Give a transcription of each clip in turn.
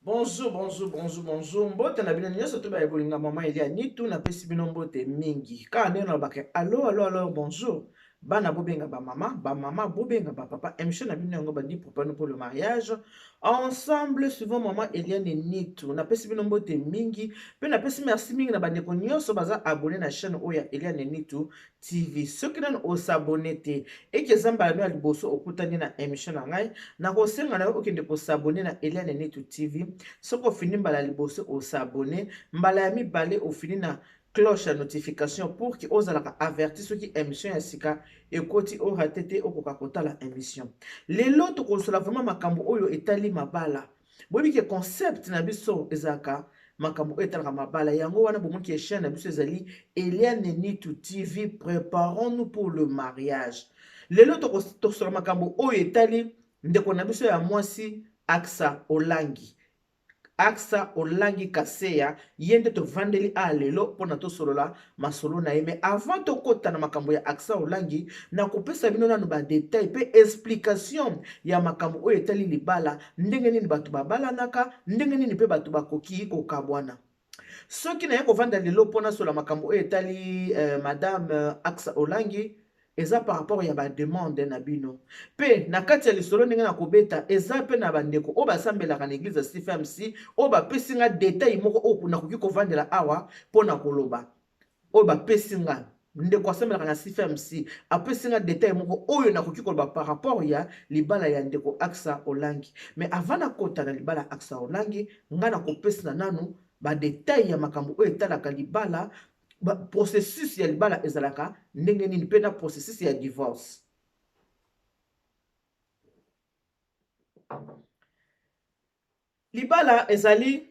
Bonjour. Mbote na bino nyonso to ba ebolinga mama Elia ni tu na pesi bino mbote mingi. Ka ndenge na bake allo bonjour. Bana bobenga ba mama bobenga ba papa. Émission na bino yango bandi pour nous pour le mariage. Ensemble souvent maman Elia ni tu na pesi bino mbote mingi. Pe na pesi merci mingi na bandeko nyonso baza abonné na chaîne oya Elia ni tu TV. Ceux qui n'ont pas s'abonner te et que zamba la liboso okutani na émission na ngai na kosenga na okende ko s'abonner na Elia ni tu TV. Soko fini mbala liboso o s'abonner mbala ya mibale o fini na cloche ya notification pour que ozalaka averti soki émission ya sika ekoti o ratete okoka kotala émission. Lelo to konsola vraiment makambo oyo etali mabala. Boyebi ke concept na biso ezaka makambo oyo etalaka mabala yango wana bomoki chaîne na biso ezali Elia Nenitu TV. Préparons-nous pour le mariage. Lelo to konsola makambo oyo etali ndeko na biso ya mwasi Aksa Olangi. Aksa Olangi Kaseya yende to vandeli a lelo pona to solola masolo na ye. Mais avant to kota na makambo ya Aksa Olangi na kopesa bino nanu ba détail pe explication ya makambo oyo etali libala ndenge nini bato babalanaka ndenge nini pe bato bakoki kokabwana. Soki na ye kovanda lelo pona sola makambo oyo etali madame Aksa Olangi eza par rapport ya ba demande na bino. Pe na kati ya lisolo ndenge na kobeta eza pe na bandeko o basambelaka na église ya CFMC o bapesinga détail moko o na koki kovandela awa pona koloba. O bapesinga ndeko asambelaka na CFMC apesinga détail moko oyo na koki koloba par rapport ya libala ya ndeko Aksa Olangi. Mais avant na kota na libala Aksa Olangi nga na kopesa nanu ba détail ya makambo oyo etalaka libala. Processus ya libala ezalaka ndenge nini pe na processus ya divorce. Libala ezali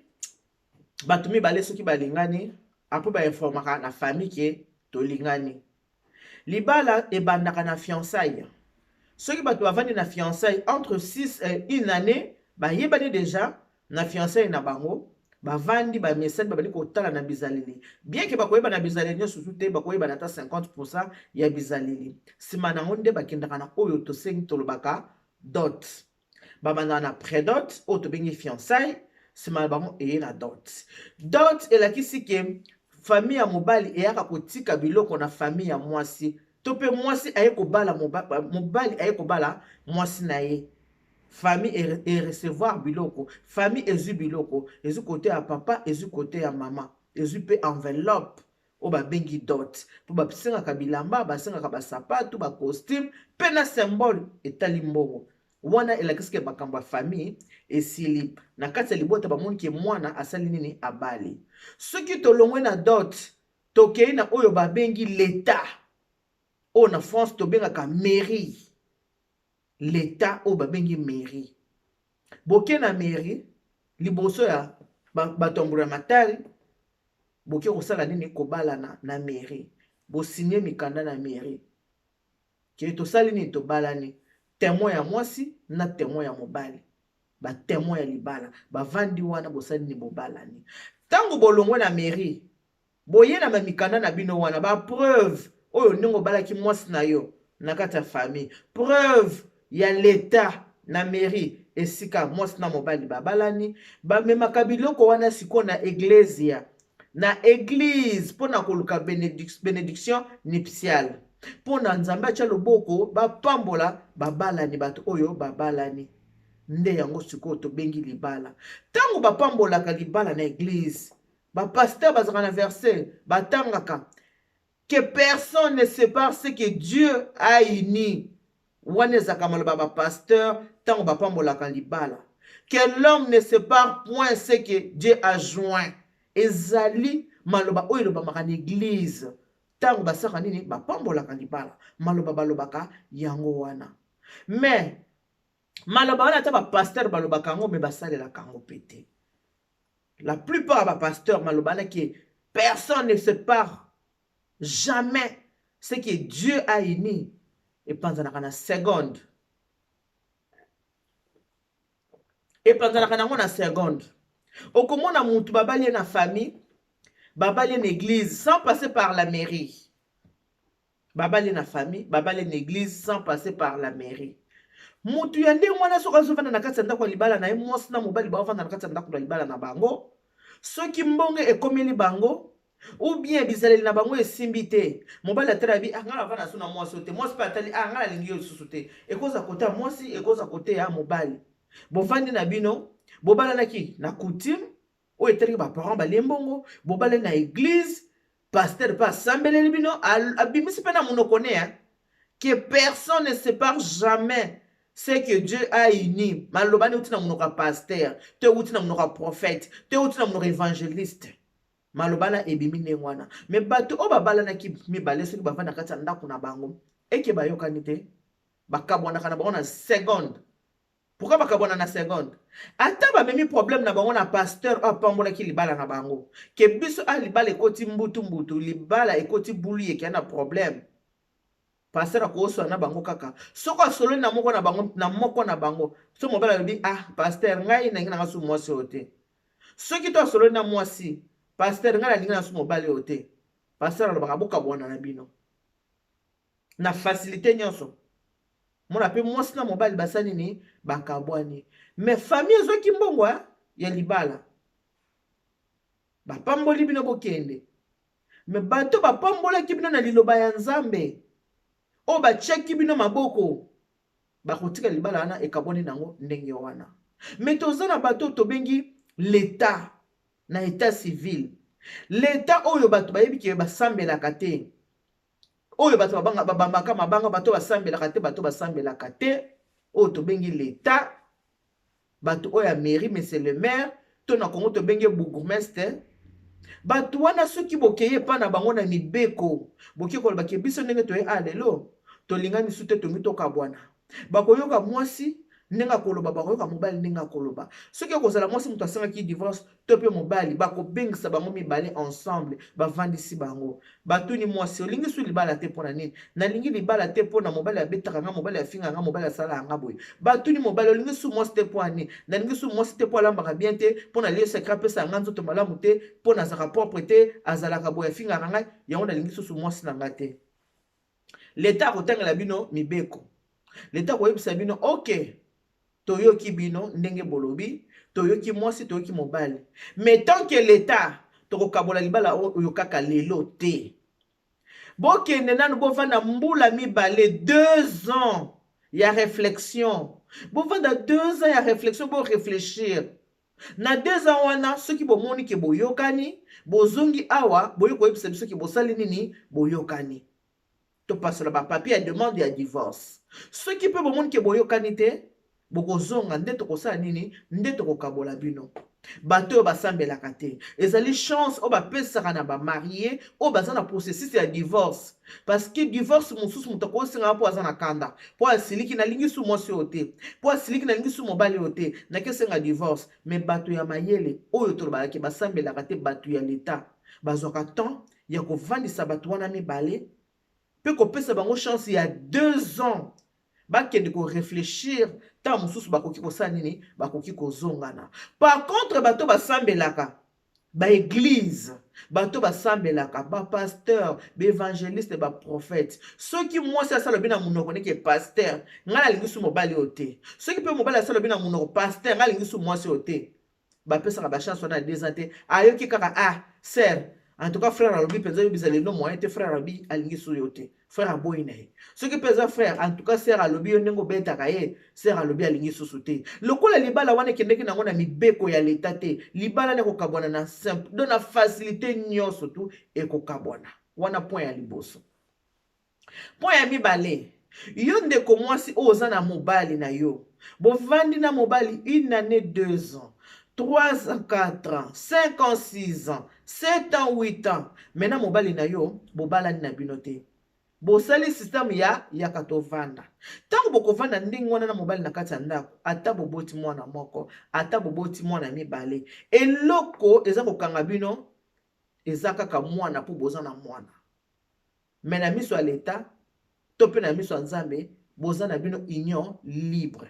bato mibale soki balingani apo ba informaka na famille ke tolingani. Libala ebandaka na fiançailles. Soki bato bavandi na fiançailles entre 6 et 1 année bayebani déjà na fiançailles na bango. Bavandi ba message babali kotala na bizaleli. Bien que bakoyeba na bizaleli nyonso te bakoyeba na ta 50% ya bizaleli. Sima na ngonde bakendaka na oyo to sengi tolobaka dot. Babanda na prédot oyo to bengi fiançailles, sima na bango eye na dot. Dot elakisi ke famille ya mobali eyaka kotika biloko na famille ya mwasi. To pe mwasi aye kobala mobali aye kobala mwasi na ye. Famille et recevoir biloko. Famille ezu biloko. Ezu côté ya papa, ezu côté ya maman. Ezu pe enveloppe. O ba bengi dot. Po ba senga ka bilamba, ba senga ka ba sapato, ba costume, pe na symbole etali mbongo. Wana elakisi ke makambo ya famille esili. Na kati ya libota ba moni ke mwana asali nini abali. Soki tolongwe na dot, tokei na oyo ba bengi l'état. O na France to benga ka mairie. L'état o babengi mairie. Boke na mairie, liboso ya batombura matari, boke kosala nini kobala na mairie. Bo signé mikanda na mairie. Ke to sali ni to balani. Témoin ya mwasi na témoin ya mobali. Ba témoin ya libala. Ba vandi wana bo sali ni bo balani. Tango bolongwe na mairie, boye na mikanda na bino wana ba preuve oyo ndingo balaki mwasi na yo na kati ya famille. Preuve ya l'état na mairie esika mwasi na mobali babalani bamemaka biloko wana siko na eglezia na église pona koluka bénédiction nuptiale pona nzambe atia loboko bapambola babalani bato oyo babalani nde yango sikoyo tobengi libala. Tango bapambolaka libala na église bapaster bazaka na verset batangaka que personne ne sépare ce que Dieu a uni. Wane zakama baba pasteur tango bapambolaka libala. Que l'homme ne sépare point ce que Dieu a joint. Ezali maloba oyo lobamaka na église. Tango basaka nini bapambolaka libala. Maloba balobaka yango wana. Mais maloba wana ta ba pasteur balobaka yango me basalelaka yango pete. La plupart ba pasteur maloba na que personne ne sépare jamais ce que Dieu a uni. Et pendant la seconde. Et pendant la seconde. Au comment na mutu babali na famille, babali na église sans passer par la mairie. Babali na famille, babali na église sans passer par la mairie. mutu ya ndenge wana soki azovanda na kati ya ndako ya libala na ye mwasi na mobali baovanda na kati ya ndako ya libala na bango, soki mbongo ekomeli bango ou bien bizaleli na bango esimbi te, mobali atala bi nga navanda so na mwasi oyo te, mwasi mpe atali nga nalingi yo lisusu te, ekoza kote ya mwasi, ekoza kote ya mobali. Bovandi na bino bobalanaki na coutume oyo etalaki baparent balie mbongo, bobalani na église, pasteur mpe asambeleli bino abimisi mpe na monoko ne ya que personne ne sépare jamais ce que Dieu a uni. Malobani uti na monoko pasteur, te uti na monoko prophète, te uti na monoko évangéliste. Malobana ebimi nengwana. Mais bato o babalana ki mibale soki bavanda kati ya ndako na bango, eke bayokani te, bakabwanaka na bango na seconde. Pourquoi bakabwana na seconde? Ata bamemi problème na bango na pasteur o apambolaki libala na bango. Ke biso libala ekoti mbutu, libala ekoti bulu yeke na problème. Pasteur akoswa na bango kaka. Soko asolo na moko na bango. So mobala lobi pasteur ngai na ngina su mwasi ote. Soki to asolo na mwasi, pasteur ngai na ngina su mobali ote. Pasteur alobaka bokabwana na bino. Na facilité nyonso. Mona pe mwasi na mobali basani ni bakabwani. Mais famille ezoki mbongo ya libala. Bapamboli bino bokende. Mais bato bapambola ki bino na liloba ya Nzambe. O bacheki bino maboko. Bakotika libala wana ekaboni nango ndenge wana. Mais toza na bato tobengi l'état na état civil. L'état oyo bato bayebi ke basambelaka te. Oyo bato babambaka mabanga bato basambelaka te, bato basambelaka te. Oyo tobengi l'état. Bato oyo ya mairie, monsieur le maire, to na Congo tobengi bourgmestre. Bato wana soki bokeye pa na bango na mibeko, boki koloba ke biso ndenge toye lelo, tolingani sute tongi tokabwana. Bakoyoka mwasi ndenge koloba, bakoyoka mobali ndenge koloba. Soki kozala mwasi mutu asengaki divorce to pe mobali, bakobengisa bango mibale ensemble, bavandisi bango. Batuni mwasi olingi su libala te pona nini? Nalingi libala te pona mobali abetaka nga, mobali afinga nga, mobali asala nga boye. Batuni mobali olingi su mwasi te pona nini? Nalingi su mwasi te pona lambaka bien te, pona lieu secret pesa nga nzoto malamu te, pona azaka propre te, azalaka boye afinga nga, yango nalingi su mwasi na nga te. L'état akotangela bino mibeko. L'état koyebisa bino OK. Toyoki bino ndenge bolobi, toyoki mwasi, toyoki mobali. Mais tant que l'état tokokabola libala oyo kaka lelo te. Bokende nanu bovanda mbula mibale 2 ans ya réflexion. Bovanda 2 ans ya réflexion bo réfléchir. Na 2 ans wana soki bomoni ke boyokani, bozongi awa boyoko yebisa biso ke bosali nini boyokani. To pasola ba papier ya demande ya divorce. Soki pe bomoni ke boyokani te, bokozonga nde tokosala nini nde tokokabola bino. Bato oyo basambelaka te. Ezali chance oyo bapesaka na bamarie oyo baza na processus ya divorce. Parce que divorce mosusu moto akosenga mpo aza na kanda. Po asiliki nalingi su mwasi oyo te. Po asiliki nalingi su mobali oyo te. Nakesenga divorce. Mais bato ya mayele oyo tolobalaki basambelaka te bato ya leta. Bazwaka temps ya kovandisa bato wana mibale. Pe kopesa bango chance ya 2 ans. Bakende ko réfléchir ta mususu bakoki kosala nini bakoki kozongana. Par contre bato basambelaka ba église, bato basambelaka ba pasteur, ba évangéliste, ba prophète. Soki mwasi asala bina munoko neke pasteur, ngala lingi su mobali ote. Soki pe mobali asala bina munoko pasteur, ngala lingi su mwasi ote. Ba pesa ba chance na 2 ans te. Ayoki kaka sœur, en tout cas frère alobi penza yo bizali no moyen te frère alobi alingi su yote. Frère aboyi na ye. Ce qui pesa frère, en tout cas sœur alobi onengo betaka ye, sœur alobi alingi susu te. Lokola libala wana kendeki nango na mibeko ya leta te, libala ne kokabwana na simple, do na facilité nyonso tu ekokabwana. Wana point ya liboso. Point ya mibale. Yo ndeko mwasi oza na mobali na yo. Bovandi na mobali 1 année 2 ans. 3 ans, 4 ans, 5 ans, 6 ans, 7 ans, 8 ans. Maintenant mobali na yo, bobala na binote. Bosali système ya katovanda. Tango bokovanda ndenge wana na mobali na kati ya ndako, ata boboti mwana moko, ata boboti mwana mibale. Eloko eza kokanga bino, eza kaka mwana po boza na mwana. Mais na miso ya leta, to pe na miso ya Nzambe, boza na bino union libre.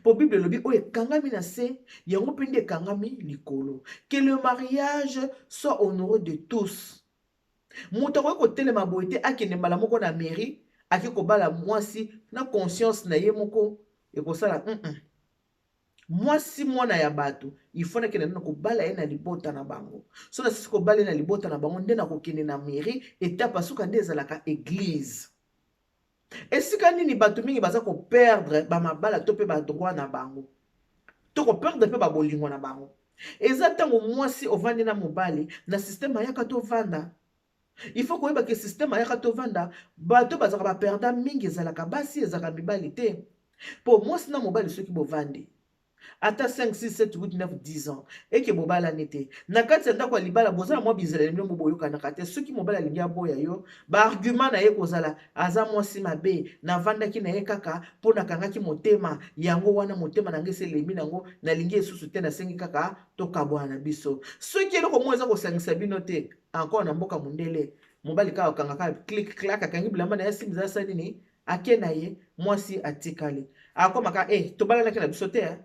Po Bible lobi oye kangami na se, yango pende kangami likolo. Que le mariage soit honoré de tous. Moto ko telema boite akende mbala moko na mairie, aki ko bala mwasi na conscience na ye moko ekosala mwasi mwana ya bato il faut nakende na kobala ye na libota na bango so na sisi kobala ye na libota na bango nde na kokende na mairie etape asuka nde ezalaka église esika nini bato mingi baza koperdre bamabala to mpe badroit na bango to koperdre mpe babolingo na bango eza ntango mwasi ovandi na mobali na systeme ayaka tovanda il faut koyeba ke systeme ayaka tovanda bato bazalaka baperda mingi ezalaka basi ezalaka mibali te mpo mwasi na mobali soki bovandi ata 5 6 7 8 9 10 ans eke bobalani te na kati ya ndako ya libala bozala mwa bizaleli miongo boyokanaka te soki mobali alingi aboya yo baargument na ye kozala aza mwasi mabe navandaki na ye kaka mpo nakangaki motema yango wana motema na ngai eselemi nango nalingi esusu te nasengi kaka tokabwana na biso soki eloko moko eza kosangisa bino te encore na mboka mondele mobali kaka akangaka klik klak akangi bilamba na ye asimbiza asali nini ake na ye mwasi atikali akomaka tobalanaki na biso te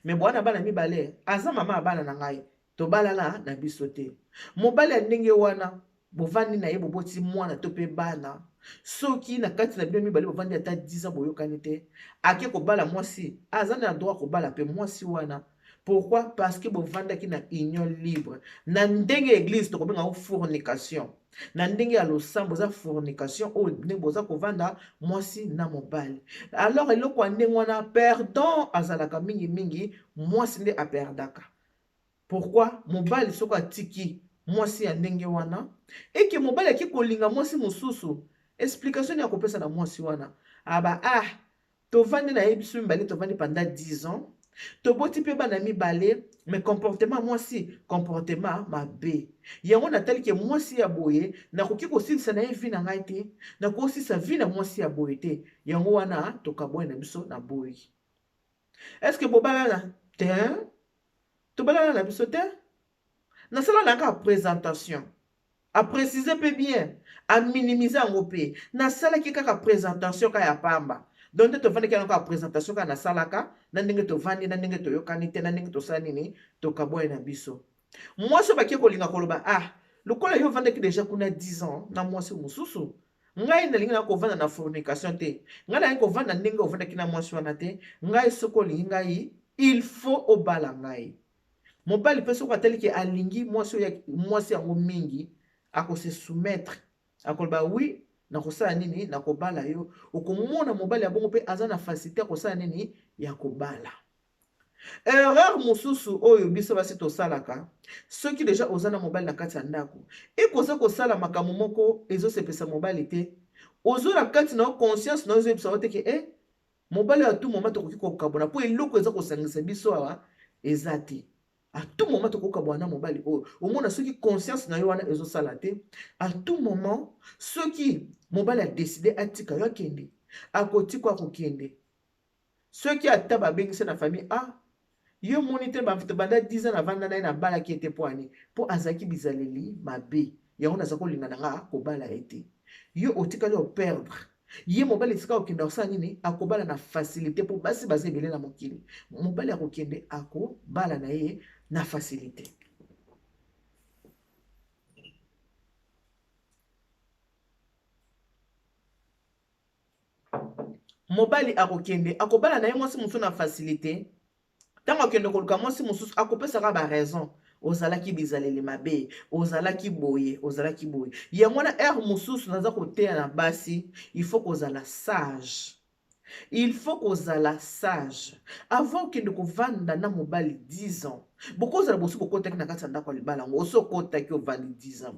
me bwana bana mibale aza mama abana na ngai tobalana na biso te mobali ya ndenge wana bovandi na ye boboti mwana to mpe bana soki na kati na bino mibale bovandi ata 10 ans boyokani te ake kobala mwasi aza na droit kobala mpe mwasi wana. Pourquoi? Parce que bovandaki na union libre na ndenge église tokobenga fornication na ndenge ya losambo za fornication oyo ndenge boza kovanda mwasi na mobali. Alors eloko ya ndenge wana perdon azalaka mingi mwasi nde aperdaka. Pourquoi? Mobali soko atiki mwasi ya ndenge wana eke mobali aki kolinga mwasi mosusu explication ya kopesa na mwasi wana tovandi na ye biso mibale tovandi pendant 10 ans toboti mpe bana mibale mais comportement mwasi comportement mabe yango natali ke mwasi ya boye nakoki kosilisa na ye vi na ngai te nakosilisa vi na mwasi ya boye te yango wana tokaboye na biso na boye. Est-ce que bobalana te tobalana na biso te nasala nanga présentation a préciser pe bien a minimiser yango pe nasalaki kaka présentation ka ya pamba donc tovandi kaka na présentation ka nasalaka na ndenge tovandi na ndenge toyokani te na ndenge tosala nini tokaboye na biso. Mwasi baki kolinga koloba lokola yo vandaki déjà kuna 10 ans na mwasi mosusu ngai nalingi na kovanda na fornication te ngai nalingi kovanda ndenge ovandaki na mwasi wana te ngai soko olingi ngai il faut obala ngai. Mobali mpe soko atali ke alingi mwasi yango mingi akose soumettre akoloba oui nakosala nini nakobala yo okomona mobali ya bongo mpe aza na facilité akosala nini ya kobala. Erreur mosusu oyo biso basi tosalaka soki deja oza na mobali na kati ya ndako ekoza kosala makambo moko ezosepesa mobali te ozo na kati na conscience na ozoyebisa yo te ke mobali à tout moment tokoki kokabona mpo eloko eza kosangisa biso awa eza te. À tout moment tokokabwana mobali oyo omona soki conscience na yo wana ezosala te à tout moment soki mobali a décidé atika yo akende akotikwa akokende soki ata babengisi na famille yo moni te banda 10 ans navanda na ye nabalaki ete mpo ani mpo azalaki bizaleli mabe yango naza kolinga na nga kobala ete yo otikali operdre ye mobali esika okende akosala nini akobala na facilité mpo basi baza ebele na mokili mobali akokende akobala na ye na facilité. Mobali akokende akobala na ye mwasi mosusu na facilité ntango akende koluka mwasi mosusu akopesaka baraison ozalaki bizaleli mabe ozalaki boye yango wana ere mosusu naza koteya na basi il faut kozala sage. Il faut kozala sage avant okende kovanda na mobali 10 ans bokozala bosi bokotaki na kati ya ndako ya libala yango osi okotaki ovandi 10 ans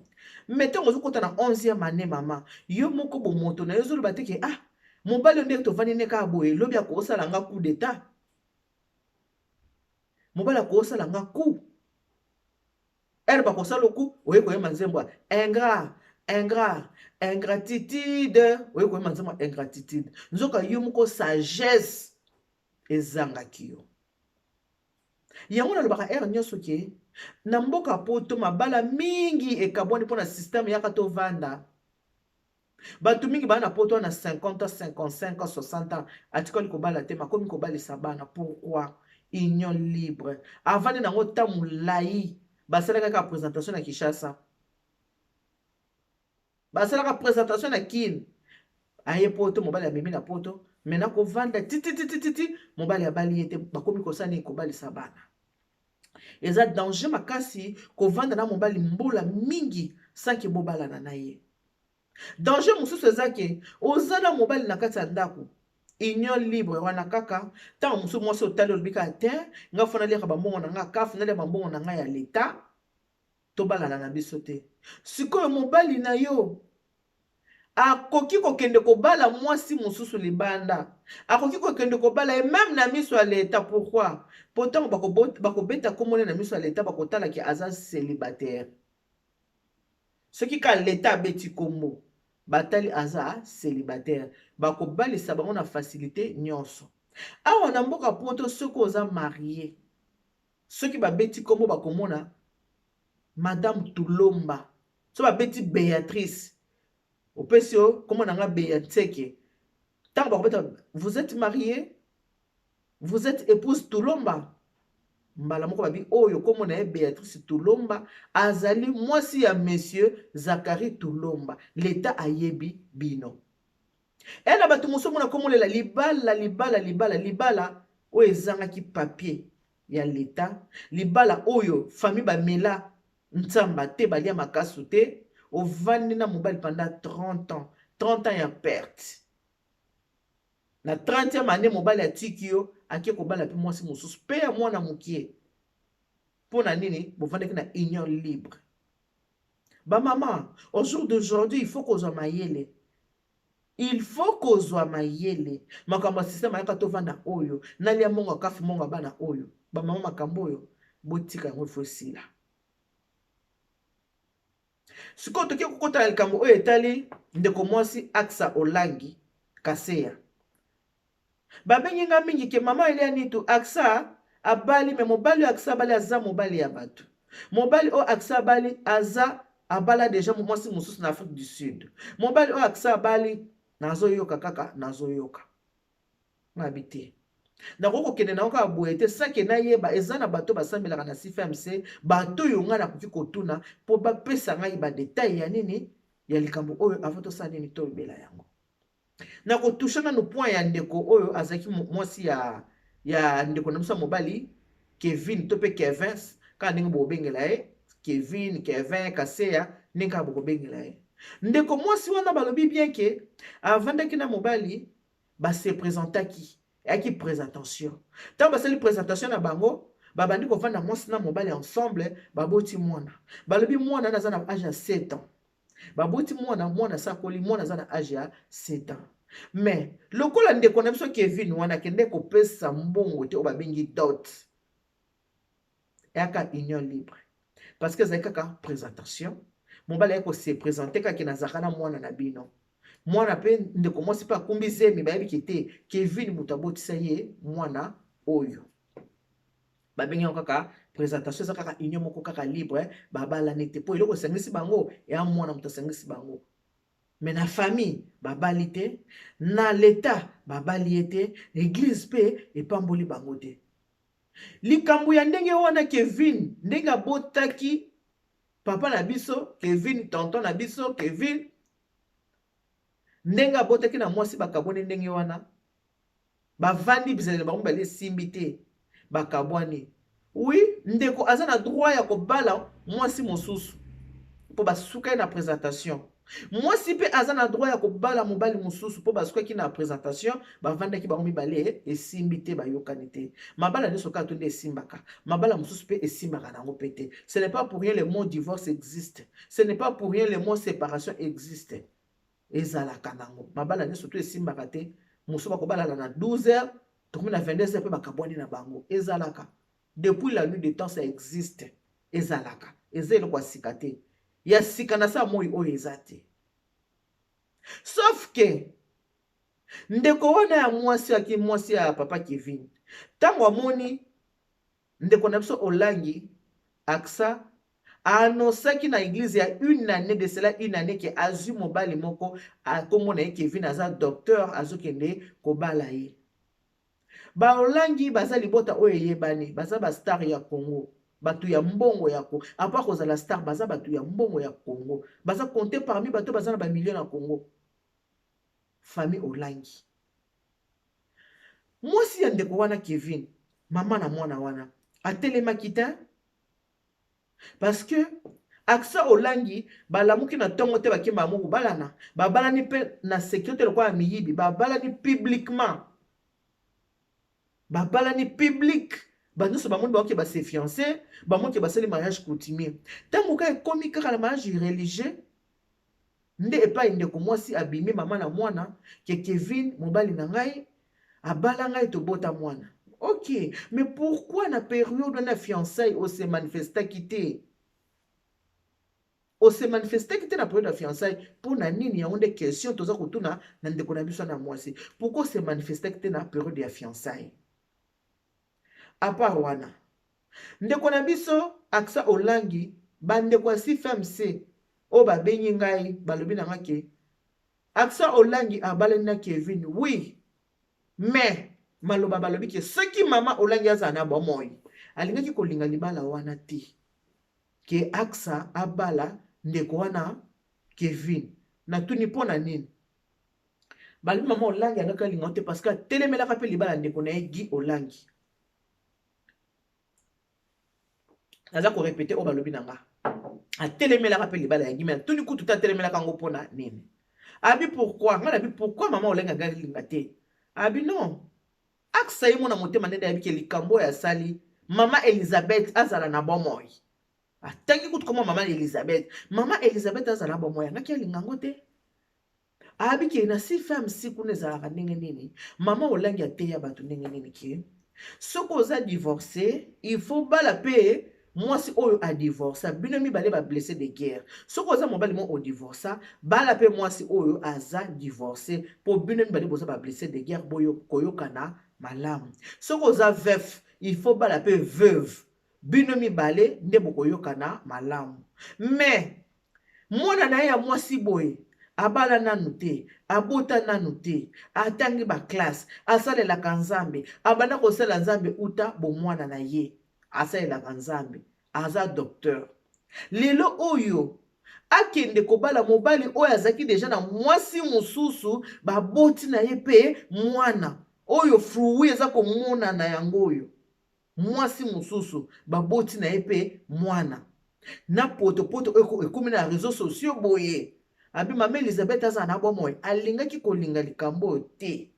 mais ntango ozokota na 11e année mama yo moko bomoto na yo ozoloba te ke mobali oyo ndenge tovandi ne kaka boye lobi akosala nga coup d'état mobali akosala nga coup ere bakosala coup oye koyeba nzembo ingratitude oye koyeba nzembo ingratitude nzoka yo moko sagesse ezangaki yo yango nalobaka ere nyonso ke na mboka poto mabala mingi ekabwani mpo na systeme yaka tovanda bato mingi bana poto na 50 ans 55 ans 60 ans atikali kobala te makomi kobalisa bana. Pourquoi? Union libre avandi nango ta molai basalaka kaka présentation na Kinshasa basalaka présentation na Kin aye poto mobali amemi na poto Maintenant kovanda titi mobali abali ete bakomi kosani kobalisa bana. Eza danger makasi kovanda na mobali mbula mingi sanki bobalana na ye. Danger mosusu eza ke ozala mobali na kati ya ndako union libre wana kaka ntango mosusu mwasi otali olobi kaka te nga fo naliaka bambongo na nga kafu naliaka bambongo na nga ya leta tobalana na biso te. Sikoyo mobali na yo akoki kokende kobala mwasi mosusu libanda, akoki kokende kobala ye même na miso ya leta. Pourquoi? Pourtant bakobeta komone na miso ya leta bakotala ki aza célibataire. Soki ka leta abeti kombo batali aza célibataire bakobalisa bango na facilité nyonso. Awa na mboka poto soki oza marié, soki babeti kombo bakomona Madame Tulomba, so babeti Béatrice opesi yo kombo na nga Béatrice, tango bakobeta vous êtes marié, vous êtes épouse Tulomba, mbala moko babi oyo kombo na ye Béatrice Tulomba azali mwasi ya monsieur Zakari Tulomba, leta ayebi bino. Ena batu mosusu mona komolela libala oyo ezangaki papier ya leta, libala oyo famille bamela ntsamba te balia makasu te, ovandi na mobali pendant 30 ans ya perte. Na 30e année mobali atiki yo ake kobala pe mwasi mosusu pe ya mwana mokie. Pona nini bovandaki na union libre. Ba maman, au jour d'aujourd'hui il faut kozwa mayele. Il faut kozwa mayele. Makambo système ayaka tovanda oyo, nalia monga kafu monga bana oyo. Ba maman makambo oyo botika yango fosila. Siko toki kokota likambo oyo etali ndeko mwasi Aksa Olangi Kaseya. Babengi nga mingi ke mama elia nitu Aksa abali me mobali Aksa abali aza mobali ya bato. Mobali o Aksa abali aza abala deja mwasi mosusu na Afrique du Sud. Mobali o Aksa abali nazoyoka kaka nazoyoka. Ngabite. Nakoko kende na oka boete sake na yeba ezana bato basambelaka na CFMC bato yonga na kufi kotuna po ba pesa ngai ba detail ya nini ya likambo oyo avoto sa nini to bela yango. Na ko touchana no point ya ndeko oyo azaki mwasi ya ndeko na musa mobali Kevin to pe Kevin ka ndingo bo bengela e Kevin Kaseya ninga bo bengela e. Ndeko mwasi wana balobi bien ke avandaki na mobali ba se présentaki yaki présentation. Tant basali présentation na bango, babandi ko vanda mwasi na mobali ensemble, baboti mwana. Balobi mwana na zana âge ya 7 ans. Baboti mwana sakoli mwana zana âge ya 7 ans. Mais lokola ndeko na biso Kevin wana kende ko pesa mbongo te obabengi dot. Yaka union libre. Parce que zaka présentation, mobali yako se présenter ka kinazaka na mwana na bino. Mwana pe ndeko mwasi pa kumbi zemi bayebi kite Kevin mutabotisa ye mwana oyo. Babengi kaka présentation za kaka union moko kaka libre babala nete po iloko sengisi bango ya mwana mutasengisi bango. Mais na famille babali te, na leta babali ete, église pe epamboli bango te. Likambo ya ndenge wana Kevin ndenge abotaki papa na biso Kevin, tonton na biso Kevin ndenge abotaki na mwasi bakabwani ndenge wana bavandi bizaleli bango bale simbi te bakabwani. Oui, ndeko aza na droit ya kobala mwasi mosusu po basuka na présentation. Mwasi pe aza na droit ya kobala mobali mosusu po basuka na présentation bavandaki bango mibale esimbi te bayokani te. Mabala nyonso kaka to nde esimbaka, mabala mosusu pe esimbaka nango pe te. Ce n'est pas pour rien le mot divorce existe, ce n'est pas pour rien le mot séparation existe. Ezalaka nango mabala nyonso to esimbaka te. Mosusu bakobala na 12h tokomi na 22h pe bakabwani na bango ezalaka. Depuis la nuit des temps ça existe. Ezalaka ezelo kwa sika te ya sika na sa moi oyo ezate. Sauf que ndeko wana ya mwasi ya papa Kevin tango amoni ndeko na biso Olangi Aksa anosaki na église ya une année de cela, une année que azu mobali moko akomona ye Kevin aza docteur azokende kobala ye. Ba Olangi baza libota oyo yebani baza ba star ya Congo, batu ya mbongo ya Congo. Apa kozala star baza batu ya mbongo ya Congo, baza compter parmi batu baza na ba millions na Congo. Famille Olangi mwasi ya ndeko wana Kevin mama na mwana wana atelemaki te parce que aksa olangi balamuki na tongo te bakemba mo balana babalani pe na sécurité lokola miyibi babalani publiquement babalani public banyonso bamondi baoki base fiancé bamoki basali mariage coutumier ntango ka ekomi kaka na mariage religieux nde epai ndeko mwasi abimi mama na mwana ke Kevin mobali na ngai abala ngai tobota mwana. Ok, mais pourquoi na période na fiançailles on se manifestaki te? On se manifestaki te na période na fiançailles pour na nini ya onde question toza kutuna na ndeko na biso na mwasi. Pourquoi se manifestaki te na période ya fiançailles? À part wana. Ndeko na biso aksa olangi bandeko ya CFMC o ba benyi ngai balobi na ngake. Aksa olangi abalani na Kevin, oui. Mais maloba balobi ke soki mama olangi azana bomoi alingaki kolinga libala wana ti ke aksa abala ndeko wana Kevin na tuni pona nini balobi mama olangi angaka linga te parce que telemelaka pe libala ndeko na Gi olangi aza ko répéter o balobi nanga atelemelaka pe libala ya Gi mais tuni kutu ta telemelaka ngo pona nini abi pourquoi mama olangi angaka linga te abi non aksa ye mona motema nende yabiki likambo ya sali mama Elizabeth azala na bomoi atangi kutu koma mama Elizabeth azala na bomoi ngaki alingango te abiki na si femme siku nezalaka ndenge nini mama olangi ateya bato ndenge nini ki soko oza divorcé il faut bala pe mwasi oyo a divorce bino mibale ba blessé de guerre soko oza mobali mo o divorce bala pe mwasi oyo aza divorcé po bino mibale boza ba blessé de guerre boyo koyokana malamu soko oza veuf il faut bala pe veuve bino mibale nde bokoyokana malamu mais mwana na ya mwasi boye abala nanu te abota nanu te atangi ba classe asalelaka nzambe abanda kosala nzambe uta bomwana na ye asalelaka nzambe aza docteur lelo oyo akende kobala mobali oyo azaki deja na mwasi mosusu baboti na ye pe mwana oyo fruit eza komona na yango oyo mwasi mosusu baboti na ye pe mwana na potopoto ekomi na réseaux sociaux boye abi mama Elizabeth aza na bomoi alingaki kolinga likambo te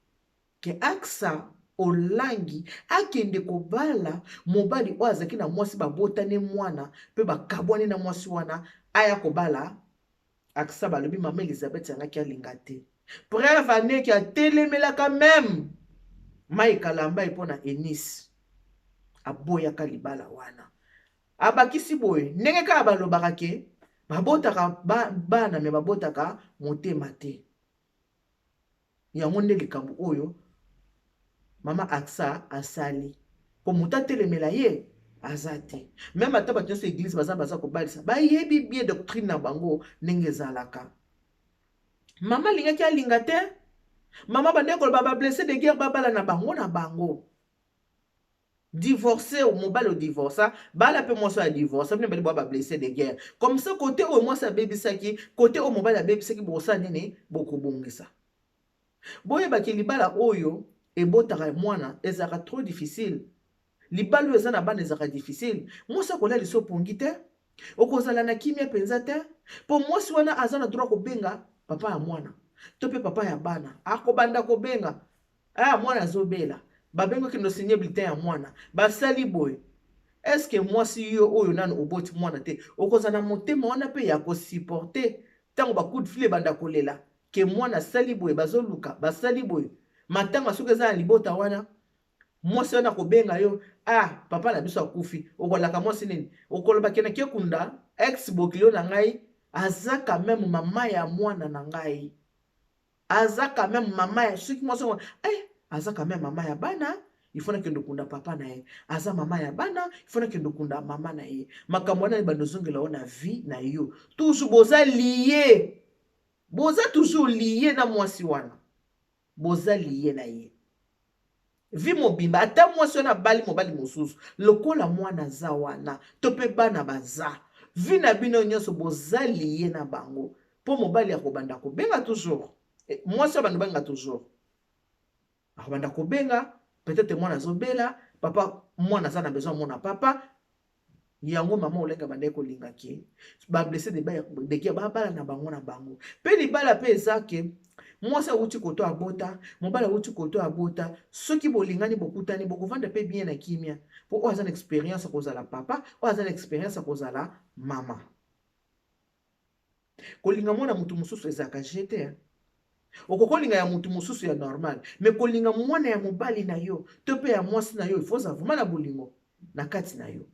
ke aksa olangi akende kobala mobali oyo azaki na mwasi babotane mwana pe bakabwani na mwasi wana aya kobala aksa balobi mama Elizabeth yangaki alinga te preuve aneki atelemelaka même mai kalamba epona Enis aboyaka libala wana abakisi boye ndenge kaka balobaka ke babotaka bana me babotaka motema te yango nde likambo oyo mama aksa asali po muta telemela ye aza te même ata bato nyonso église baza kobalisa bayebi bien doctrine na bango ndenge ezalaka mama alingaki alinga te mama bandeko koloba ba blessé de guerre babala na bango divorcé ou mobile au divorce bala pe moi ça divorce ça bali ba blessé de guerre comme ça côté au moi ça baby saki côté au mobile baby saki bosa nini beaucoup bongisa boye ba ke libala oyo e botaka mwana ezaka trop difficile libala eza na bana ezaka difficile moi ça kola liso pongite okozala na kimia penza te po moi si wana azana droit ko benga papa ya mwana to pe papa ya bana akobanda ko benga mwana zobela babengo ki no signer bulletin ya mwana basali boy est-ce que moi si yo oyo nanu oboti mwana te okozana motema wana pe ya ko supporter tango ba coup de fil banda kolela ke mwana sali boy bazoluka basali boy matanga soki za libota wana mwasi wana kobenga yo papa na biso akufi okolaka mwasi nini okoloba kena ke kunda ex bokilo na ngai aza quand même mama ya mwana na ngai aza quand même mama ya soki mwasi aza quand même mama ya bana il faut que ndokunda papa na ye aza mama ya bana il faut que ndokunda mama na ye makambo wana bandozongela ona vie na yo toujours boza toujours lié na mwasi wana boza lié na ye vi mobimba ata mwasi wana bali mobali mosusu lokola mwana za wana to pe bana baza vi na bino nyonso boza lié na bango po mobali ya kobanda ko benga toujours mwasi bandu banga toujours akobanda kobenga peut-être moi nazobela papa moi naza na besoin mona papa yango mama olenga bande kolinga ke ba blessé de ke ba bala na bango na bango pe libala pe ezake mwasi awuti koto abota mobala awuti koto abota soki bolingani bokutani bokovanda pe bien na kimia po oyo aza na expérience akozala papa oyo aza na expérience akozala mama kolinga mwana mutu mosusu ezalaka jete okokolinga ya mutu mosusu ya normal me kolinga mwana ya mobali na yo to pe ya mwasi na yo ifoza vuma na bolingo na kati na yo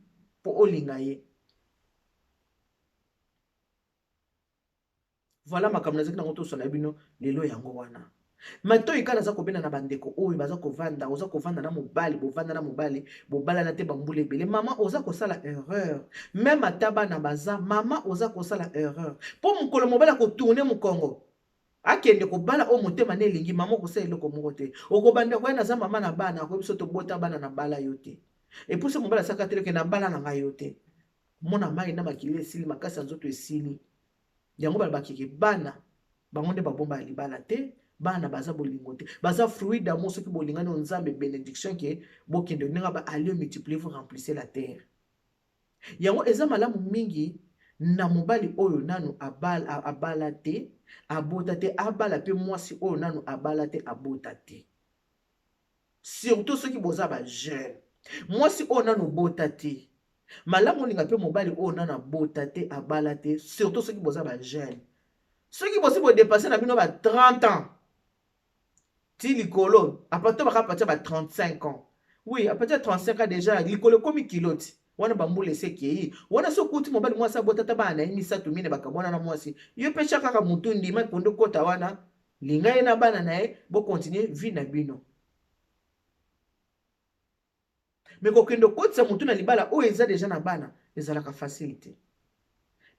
po olinga ye. Voilà makambo nazaki nango toso na bino lelo yango wana matoi kala za kobena na bandeko oyo baza kovanda oza kovanda na mobali bovanda na mobali bobala na te bambula ebele mama oza kosala erreur même ataba na baza mama oza kosala erreur po mokolo mobali akotourne mokongo akende kobala o motema na elingi mama okosala eloko moko te okobanda koya naza mama na bana akoyebi so tobota bana na bala yo te epuse mobali asaka teleke na bala na ngai yo te mona mai na makili esili makasi ya nzoto esili yango balobakiki bana bango nde babomba ya libala te bana baza bolingo te baza fruit d'amour soki bolingani o nzambe bénédiction ke bokende ndenge ba allez multiplier vous remplissez la terre yango eza malamu mingi na mobali oyo nanu abala te abota te abala pe mwasi oyo nanu abala te abota te surtout soki boza ba jeune mwasi oyo nanu bota te malamu olinga pe mobali oyo nanu abota te abala te surtout soki boza ba jeune soki bosi bodepase na bino ba 30 ans ti likolo apato baka partir ba 35 ans oui à partir de 35 ans déjà likolo komi kiloti wana bambula esekei wana sokuti mobali mwasi abota ta bana misato mine bakabwana na mwasi yo pe chaka mutu ndima pondo kota wana linga ye na bana na ye bo continuer vie na bino mais kokendo kotisa mutu na libala oyo eza déjà na bana ezalaka facilité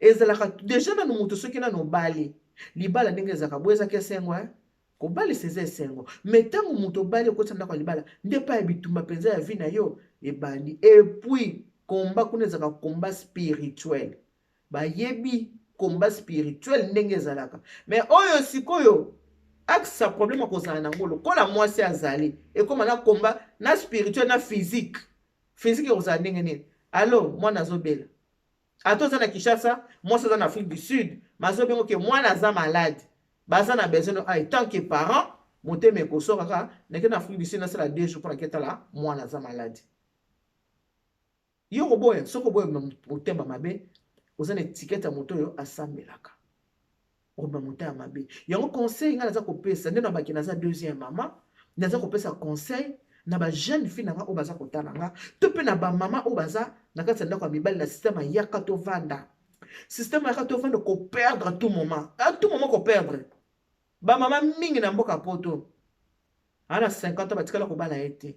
ezalaka déjà na mutu soki na nobali libala ndenge ezaka bweza ke sengo kobali seze sengo metango mutu obali okotisa ndako libala nde pa bitumba penza ya vie na yo ebandi et puis combat kuna ezaka combat spirituel bayebi combat spirituel ndenge ezalaka mais oyo sikoyo aksa problème akozala nango lokola mwasi azali ekoma na combat na spirituel na physique ekozala ndenge nini alo mwana azobela atoza na Kinshasa mwasi aza na Afrique du Sud mazobengo ke mwana aza malade baza na besoin ay tant que parent motema ekosokaka neke na Afrique du Sud nasala 2 jours mpona ketala mwana aza malade yo koboya soko boya motema mabe oza na étiquette ya moto oyo asambelaka oba moto ya mabe yango conseil nga naza kopesa nde na baki naza deuxième mama naza kopesa conseil na ba jeune fille nanga oyo baza kotala nga to pe na ba mama oyo baza na kati ya ndako ya mibali na système ya katovanda système ya katovanda ko perdre à tout moment ko perdre ba mama mingi na mboka poto ana 50 ans batikala kobala ete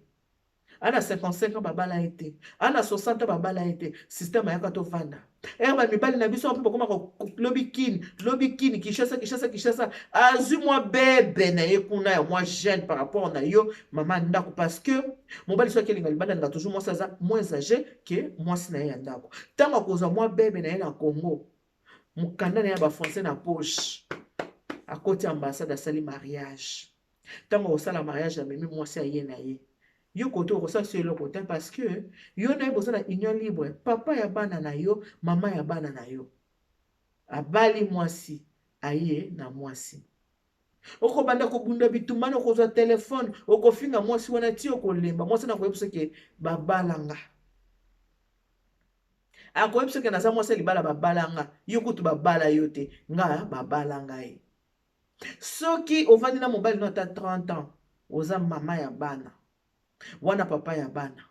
ana 55 ans babala ete ana 60 ans babala ete système ya katovanda ba mibali na biso mpe koma ko lobi kini Kinshasa azui moi bébé na ye kuna ya moi jeune par rapport na yo mama ndako parce que mobali so kelinga libanda nga toujours moi ça moins âgé que moi sina ya ndako tango koza moi bébé na ye na Congo mukanda na ya ba français na poche à côté ambassade asali mariage tango osala mariage amemi mwasi aye na ye yo koto okosala so eloko te parce que yo na ye boza na union libre papa ya bana na yo mama ya bana na yo abali mwasi aye na mwasi okobanda kobunda bitumani okozwa telefone okofinga mwasi wana ti okolemba mwasi na koyebisa ke babalanga akoyebisa ke naza mwasi libala babalanga yo kutu babala yo te nga babalanga ye soki ovandi na mobali no ata 30 ans oza mama ya bana wana papa ya bana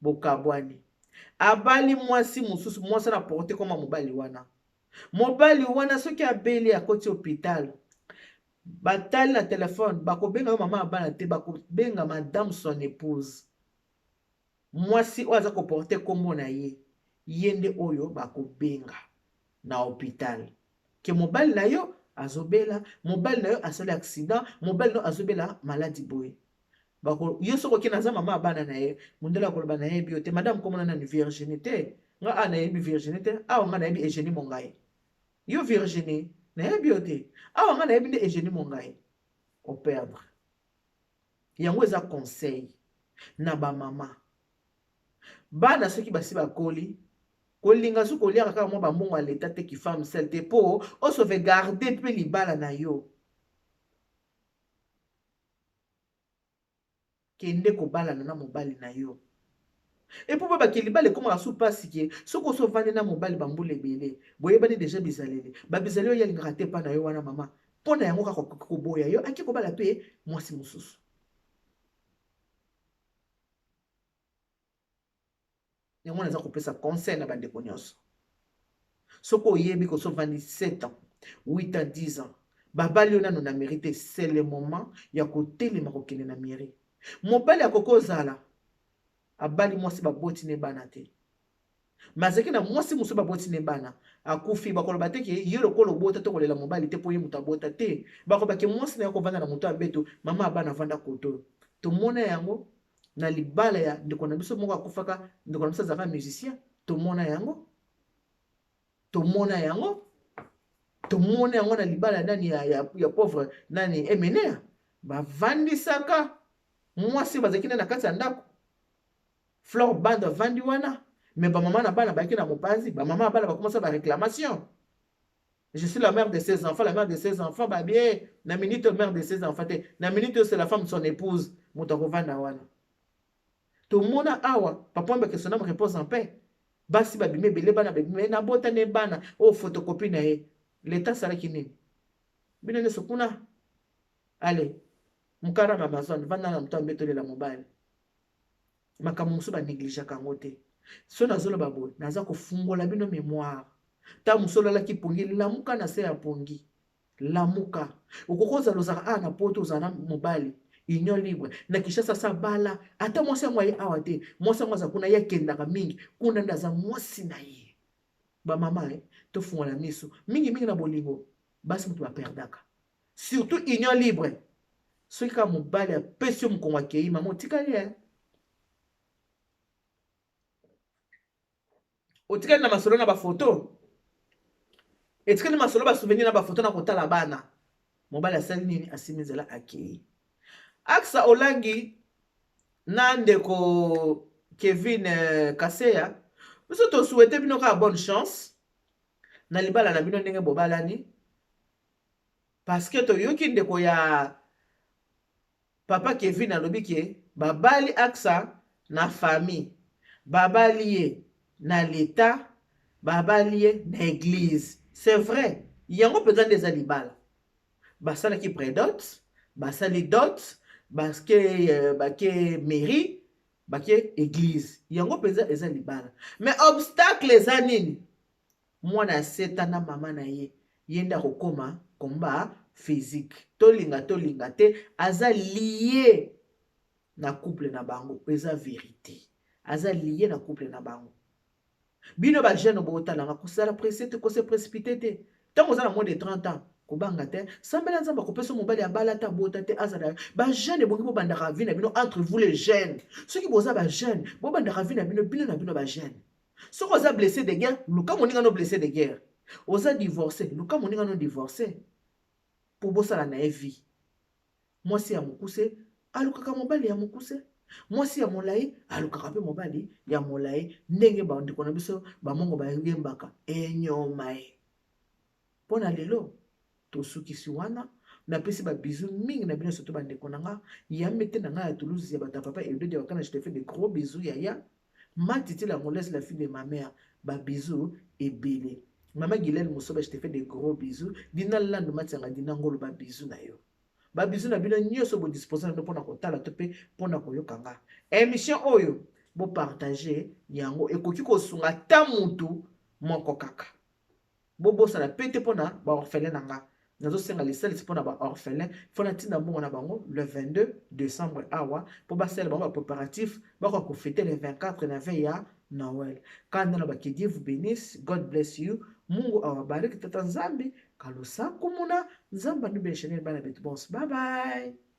bokabwani abali mwasi mosusu mwasi na porte koma mobali wana soki abeli akoti hôpital batali na telefone bakobenga yo mama ya bana te bakobenga madame son épouse mwasi oyo aza koporte kombo na ye nde oyo bakobenga na hôpital ke mobali na yo azobela mobali na yo asali accident mobali no azobela maladie boye bako yo soko ki naza mama bana na ye mundela koloba na ye biote madame komona na virginité nga ana yebi virginité awa nga na yebi Eugénie Mongai yo virginie na ye biote awa nga na yebi nde Eugénie Mongai o perdre yango eza conseil na bamama bana soki basi bakoli kolinga soki koliaka kaka mwa bambongo ya leta te kifame sel te mpo osauvegarde mpe libala na yo kende kobalana na mobali na yo epo mpe bakeli libala ekomaka su mpasi ke soki osovandi na mobali bambula ebele boyebani deja bizaleli babizali oyo yalingaka te mpa na yo wana mama mpo na yango kaka koboya yo aki kobala mpe mwasi mosusu yango naza kopesa conseil na bandeko nyonso soki oyebi kosovandi 7 ans 8 ans 10 ans babali yo nano na mérite c'est le moment ya kotelema kokende na mairie mobali akoko ozala abali mwasi baboti ne bana te mazaki na mwasi mosusu baboti ne bana akufi bakoloba te ke yo lokolo obota to kolela mobali te mpo ye moto abota te bakobake mwasi na yo kovanda na moto ya mbeto mama abana avanda koto tomona yango na libala ya ndeko na biso moko akufaka ndeko na biso azalaka musicien tomona yango na libala nani ya pauvre nani emenea bavandisaka mwasi bazalaki na kati ya ndako fleur bande avandi wana me bamama na bana bayaki na mopanzi bamama ya bana bakomasa baréclamation je suis la mère de 16 enfants la mère de 16 enfants babie na minute mère de 16 enfants te na minute c'est la femme son épouse moto akovanda wana tomona awa papa mbe question na repose en paix basi babime ebele bana babime na bota ne bana o photocopie na ye leta salaki nini bino nyonso kuna ale mokara na amazon vanda na moto ambetolela mobali makambo mosusu banegligeaka yango te so nazoloba boye naza kofungola bino mémoire ta mosolo alaki pongi lamuka na se ya pongi lamuka okokozala ozala na poto ozala na mobali union libre na Kinshasa sa bala ata mwasi yango aye awa te mwasi yango aza kuna ye akendaka mingi kuna nde aza mwasi na ye bamama tofungola miso mingi na bolingo basi moto baperdaka surtout union libre soki kaka mobali apesi yo mokongo akei mama otikali otikali na masolo na bafoto etikali masolo basouvenir na bafoto na kotala bana mobali asali nini asimi nzela akei aksa olangi na ndeko Kevin Kaseya biso tosuete bino kaka bonne chance na libala na bino ndenge bobalani parce que toyoki ndeko ya papa Kevin alobi ke babali aksa na famille babali ye na l'État babali ye na église c'est vrai yango mpenza nde eza libala basalaki prédote basali dot bake mairie bake église yango mpenza eza libala mais obstacle eza nini mwana ya seta na mama na ye ye nde akokoma komba physique tolinga te aza lié na couple na bango eza vérité aza lié na couple na bango bino ba jeune botalanga kosala pressé te kose précipité te ntango oza na moins de 30 ans kobanga te sambela nzambe akopesa mobali abala te abota te azala ba jeune ebongi bobandaka vi na bino entre vous les jeunes soki boza ba jeune bobandaka vi na bino na bino ba jeune soki oza blessé de guerre luka moninga no blessé de guerre oza divorcé luka moninga no divorcé po bosala na ye vie mwasi ya mokuse alukaka mobali ya mokuse mwasi ya molai alukaka mpe mobali ya molai ndenge bandeko na biso bamongo bayembaka enyoma ye mpo na lelo tosukisi wana napesi babizu mingi na bino soto bandeko na nga yambe te na ngai ya Toulouse ya bato ya papa Elodie Wakana je te fais de gros bisous yaya Matiti la Angolaise la fille de ma mère babizu ebele mama Guylaine Mosoba je te fais de gros bisous dina lando matianga dina ngolo babizu na yo babizu na bino nyonso bo disposer na mpona kotala to pe mpona koyoka nga émission oyo bo partager yango ekoki kosunga ta mutu moko kaka bo bosala pete mpona ba orphelin na nga nazosenga lisalisi mpona ba orphelin fona ntina mbongo na bango le 22 décembre awa mpo basala bango bapréparatif bakoka kofete le 24 na veille ya Noël kanda na que Dieu vous bénisse, God bless you, Mungu awabariki tata nzambi kalusa kumuna nzamba nubeshenel bana betu bons, bye bye.